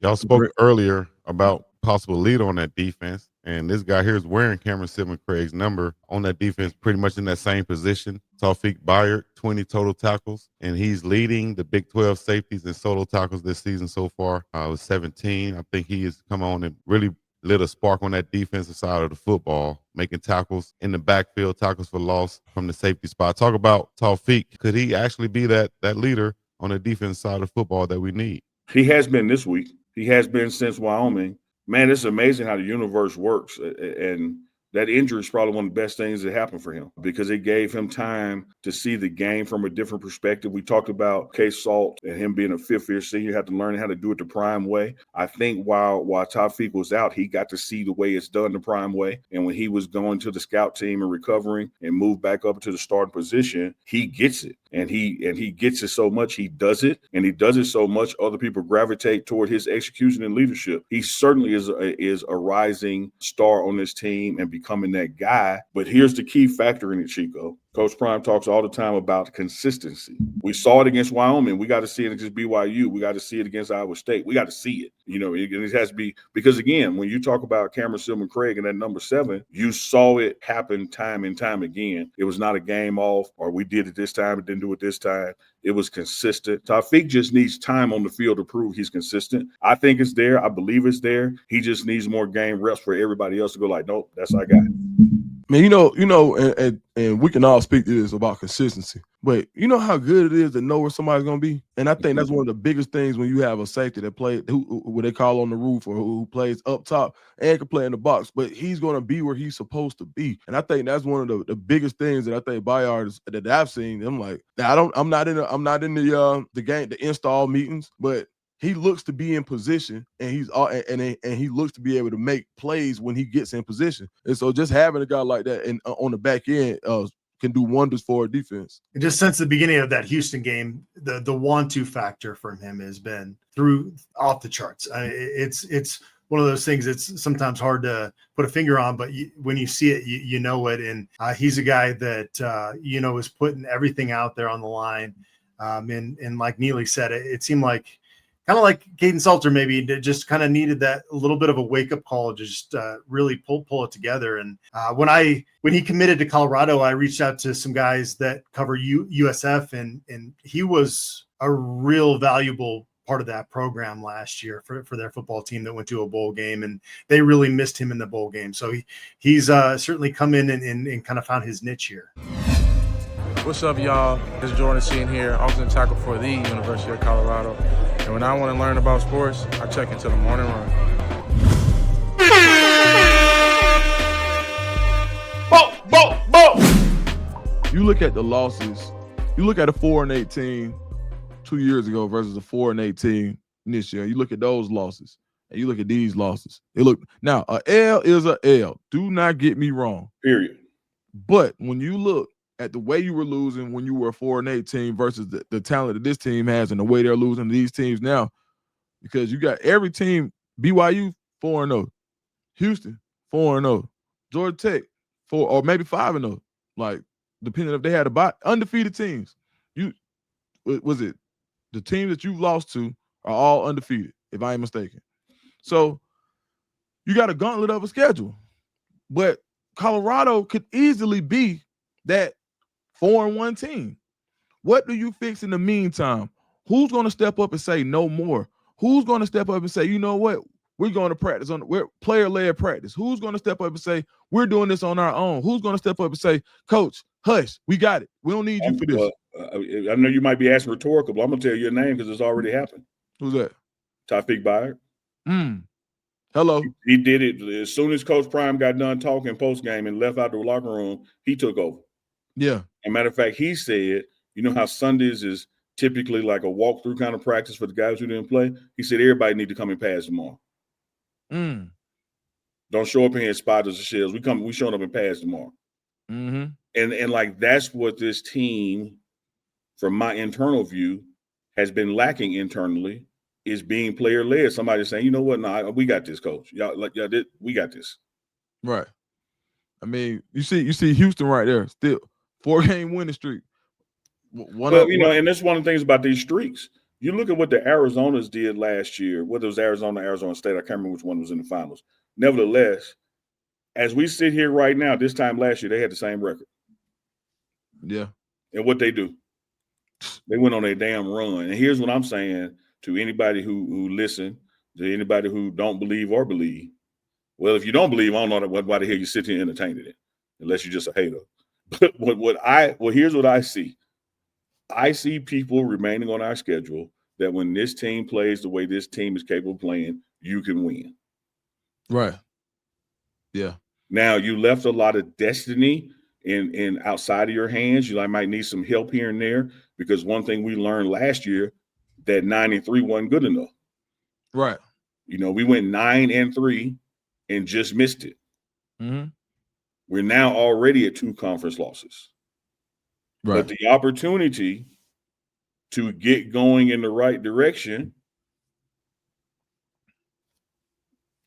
Y'all spoke earlier about possible leader on that defense, and this guy here is wearing Cameron Silver Craig's number on that defense, pretty much in that same position. Tawfiq Byard, 20 total tackles, and he's leading the Big 12 safeties in solo tackles this season so far. With 17, I think he has come on and really lit a spark on that defensive side of the football, making tackles in the backfield, tackles for loss from the safety spot. Talk about Tawfiq. Could he actually be that leader on the defense side of football that we need? He has been this week. He has been since Wyoming. Man, it's amazing how the universe works. And that injury is probably one of the best things that happened for him because it gave him time to see the game from a different perspective. We talked about Case Salt and him being a fifth-year senior, had to learn how to do it the prime way. I think while Tawfiq was out, he got to see the way it's done the prime way. And when he was going to the scout team and recovering and moved back up to the starting position, he gets it. And he gets it so much, he does it. And he does it so much, other people gravitate toward his execution and leadership. He certainly is a rising star on this team and becoming that guy. But here's the key factor in it, Chico. Coach Prime talks all the time about consistency. We saw it against Wyoming. We got to see it against BYU. We got to see it against Iowa State. We got to see it. You know, it has to be because, again, when you talk about Cameron Silver Craig and that number 7, you saw it happen time and time again. It was not a game off or we did it this time and didn't do it this time. It was consistent. Tawfiq just needs time on the field to prove he's consistent. I think it's there. I believe it's there. He just needs more game reps for everybody else to go like, nope, that's our guy. I mean, and we can all speak to this about consistency, but you know how good it is to know where somebody's going to be? And I think that's one of the biggest things when you have a safety that plays, what they call on the roof or who plays up top and can play in the box, but he's going to be where he's supposed to be. And I think that's one of the biggest things that I think Bayard is, that I've seen. I'm like, I'm not in the game, the install meetings, but he looks to be in position, and he looks to be able to make plays when he gets in position. And so, just having a guy like that and on the back end can do wonders for a defense. And just since the beginning of that Houston game, the 1-2 factor from him has been off the charts. It's one of those things that's sometimes hard to put a finger on, but when you see it, you know it. And he's a guy that is putting everything out there on the line. And like Neely said, it seemed like, kind of like Caden Salter, maybe just kind of needed that a little bit of a wake-up call to just really pull it together. And when he committed to Colorado, I reached out to some guys that cover USF, and he was a real valuable part of that program last year for their football team that went to a bowl game, and they really missed him in the bowl game. So he's certainly come in and kind of found his niche here. What's up, y'all? It's Jordan Sheehan here, offensive tackle for the University of Colorado. And when I want to learn about sports, I check into the morning run. You look at the losses. You look at a 4-18 2 years ago versus a 4-18 this year. You look at those losses, and you look at these losses. Now a L is a L. Do not get me wrong. Period. But when you look at the way you were losing when you were a 4-18 versus the talent that this team has and the way they're losing to these teams now, because you got every team, BYU 4-0, Houston 4-0, Georgia Tech 4 or maybe 5-0, like depending if they had undefeated teams. Was it the teams that you've lost to are all undefeated, if I ain't mistaken. So you got a gauntlet of a schedule, but Colorado could easily be that 4-1 team. What do you fix in the meantime? Who's going to step up and say no more? Who's going to step up and say, you know what? We're going to practice we're player-led practice. Who's going to step up and say, we're doing this on our own? Who's going to step up and say, Coach, hush, we got it. We don't need you for this. I know you might be asking rhetorical, but I'm going to tell you your name because it's already happened. Who's that? Tawfiq Byard. Hello. He did it as soon as Coach Prime got done talking post-game and left out the locker room, he took over. Yeah. As a matter of fact, he said, you know how Sundays is typically like a walkthrough kind of practice for the guys who didn't play? He said, everybody need to come and pass tomorrow. Don't show up in here as spotters or shells. We showing up and pass tomorrow. Mm-hmm. And like that's what this team, from my internal view, has been lacking internally, is being player-led. Somebody saying, you know what, no, we got this, coach. We got this. Right. I mean, you see Houston right there, still 4-game winning streak. And that's one of the things about these streaks. You look at what the Arizonas did last year, whether it was Arizona, Arizona State, I can't remember which one was in the finals. Nevertheless, as we sit here right now, this time last year, they had the same record. Yeah. And what they do? They went on a damn run. And here's what I'm saying to anybody who listen, to anybody who don't believe or believe. Well, if you don't believe, I don't know why the hell you sit here entertaining it, unless you're just a hater. But here's what I see. I see people remaining on our schedule that when this team plays the way this team is capable of playing, you can win. Right. Yeah. Now, you left a lot of destiny in outside of your hands. You might need some help here and there, because one thing we learned last year, that 9-3 wasn't good enough. Right. You know, we went 9-3 and just missed it. Mm-hmm. We're now already at 2 conference losses. Right. But the opportunity to get going in the right direction,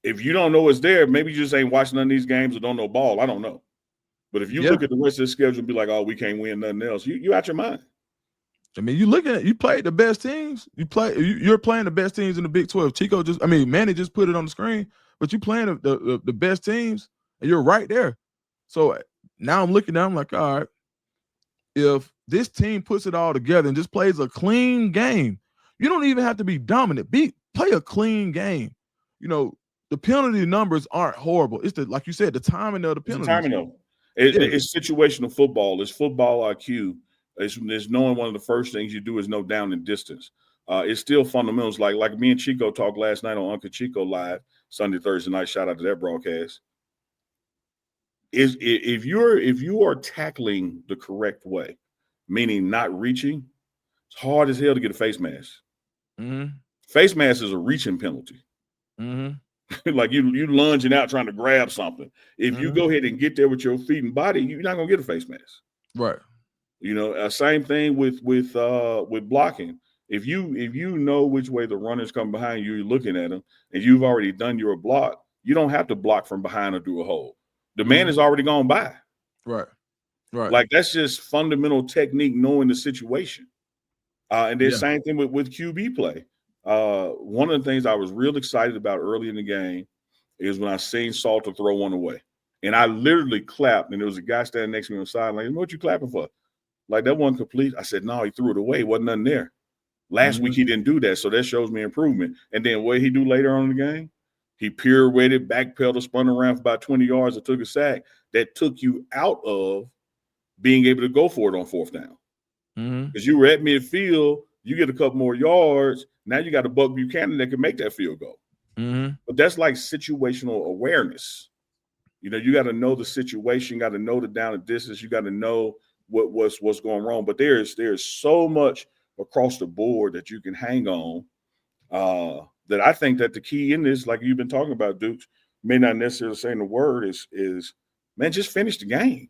if you don't know it's there, maybe you just ain't watching none of these games or don't know ball. I don't know. But if you look at the rest of the schedule and be like, oh, we can't win nothing else, you out your mind. I mean, you played the best teams. You're playing the best teams in the Big 12. Manny just put it on the screen, but you playing the best teams, and you're right there. So now I'm looking down, I'm like, all right, if this team puts it all together and just plays a clean game, you don't even have to be dominant. Play a clean game. You know, the penalty numbers aren't horrible. It's like you said, the timing of the penalties. It's situational football. It's football IQ. It's knowing one of the first things you do is know down and distance. It's still fundamentals. Like me and Chico talked last night on Uncle Chico Live, Sunday, Thursday night. Shout out to that broadcast. If you are tackling the correct way, meaning not reaching, it's hard as hell to get a face mask. Mm-hmm. Face mask is a reaching penalty. Mm-hmm. Like you lunging out trying to grab something. If you go ahead and get there with your feet and body, you're not gonna get a face mask. Right. You know, same thing with blocking. If you know which way the runners come behind you, you're looking at them, and you've already done your block, you don't have to block from behind or through a hole. The man has already gone by. Right. Right. Like that's just fundamental technique, knowing the situation. And then same thing with QB play. One of the things I was real excited about early in the game is when I seen Salter throw one away. And I literally clapped, and there was a guy standing next to me on the sideline. What you clapping for? Like, that wasn't complete. I said, no, he threw it away. Wasn't nothing there. Last week he didn't do that, so that shows me improvement. And then what he do later on in the game? He pirouetted, backpedaled, spun around for about 20 yards and took a sack that took you out of being able to go for it on 4th down. Because you were at midfield, you get a couple more yards. Now you got a Buck Buchanan that can make that field goal. But that's like situational awareness. You know, you got to know the situation, you got to know the down and distance, you got to know what's going wrong. But there's so much across the board that you can hang on. That I think that the key in this, like you've been talking about, Dukes, may not necessarily saying the word is man, just finish the game.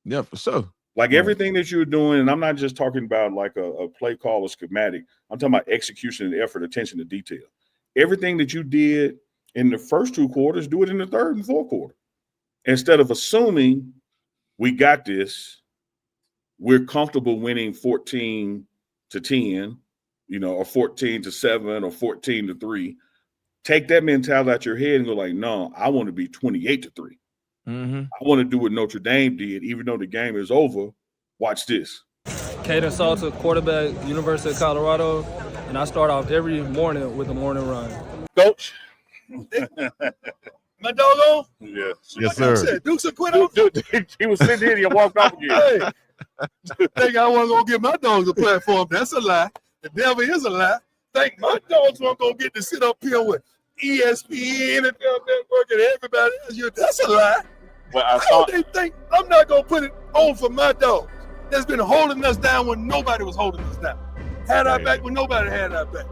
Yeah, for sure. Like everything that you're doing, and I'm not just talking about like a play call or schematic. I'm talking about execution and effort, attention to detail. Everything that you did in the first 2 quarters, do it in the 3rd and 4th quarter. Instead of assuming we got this, we're comfortable winning 14-10, you know, or 14-7 or 14-3. Take that mentality out your head and go like, no, I want to be 28-3. I want to do what Notre Dame did, even though the game is over. Watch this. Caden Salter, quarterback, University of Colorado, and I start off every morning with a morning run. Coach. My dog on? Yes, sir. Dukes a quit on? He was sitting in and walked off again. Hey, think I wasn't going to give my dogs a platform. That's a lie. The devil is a lie. Think my dogs weren't going to get to sit up here with ESPN and Network and everybody else. That's a lie. Well, How they think I'm not going to put it on for my dogs that's been holding us down when nobody was holding us down. Had our back when nobody had our back.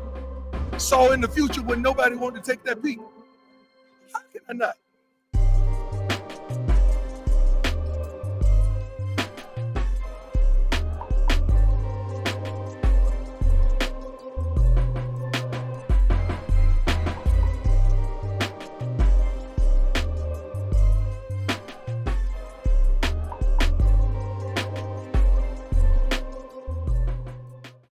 Saw in the future when nobody wanted to take that beat. How can I not?